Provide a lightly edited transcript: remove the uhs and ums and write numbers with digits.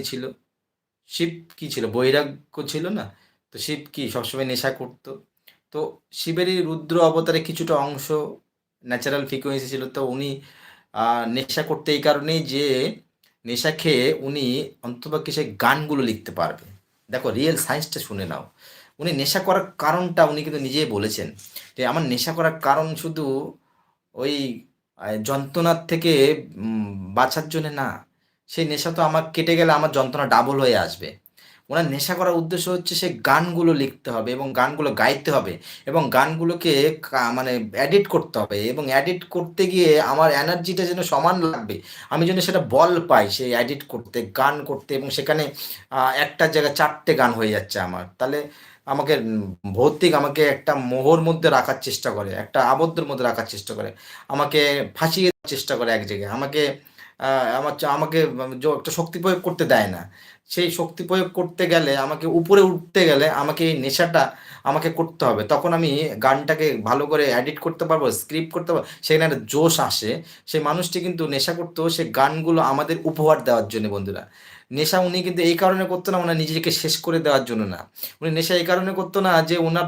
ছিল? শিব কি ছিল? বৈরাগ্য ছিল না? তো শিব কি সবসময় নেশা করত? তো শিবেরই রুদ্র অবতারে কিছুটা অংশ ন্যাচারাল ফ্রিকোয়েন্সি ছিল। তো উনি আ নেশা করতে এই কারণেই যে নেশা খেয়ে উনি অন্ততপক্ষে সেই গানগুলো লিখতে পারবে। দেখো রিয়েল সায়েন্সটা শুনে নাও। উনি নেশা করার কারণটা উনি কিন্তু নিজেই বলেছেন। যে আমার নেশা করার কারণ শুধু ওই যন্ত্রণার থেকে উম বাঁচার জন্যে না। সেই নেশা তো আমার কেটে গেলে আমার যন্ত্রণা ডাবল হয়ে আসবে। উনার নেশা করার উদ্দেশ্য হচ্ছে সে গানগুলো লিখতে হবে এবং গানগুলো গাইতে হবে এবং গানগুলোকে মানে এডিট করতে হবে এবং এডিট করতে গিয়ে আমার এনার্জিটা যেন সমান লাগবে। আমি যেন সেটা বল পাই সেই এডিট করতে, গান করতে এবং সেখানে একটার জায়গায় ৪ টে গান হয়ে যাচ্ছে আমার। তাহলে আমাকে ভৌতিক আমাকে একটা মোহর মধ্যে রাখার চেষ্টা করে, একটা আবদ্ধের মধ্যে রাখার চেষ্টা করে। আমাকে ফাঁসিয়ে দেওয়ার চেষ্টা করে এক জায়গায়। আমাকে আ আমাকে একটা শক্তি প্রয়োগ করতে দেয় না। সেই শক্তি প্রয়োগ করতে গেলে আমাকে উপরে উঠতে গেলে আমাকে এই নেশাটা আমাকে করতে হবে। তখন আমি গানটাকে ভালো করে এডিট করতে পারবো, স্ক্রিপ্ট করতে পারবো। সেখানে একটা জোশ আসে। সেই মানুষটি কিন্তু নেশা করতো সে গানগুলো আমাদের উপহার দেওয়ার জন্য বন্ধুরা। নেশা উনি কিন্তু এই কারণে করতো না উনার নিজেকে শেষ করে দেওয়ার জন্য না। উনি নেশা এই কারণে করতো না যে উনার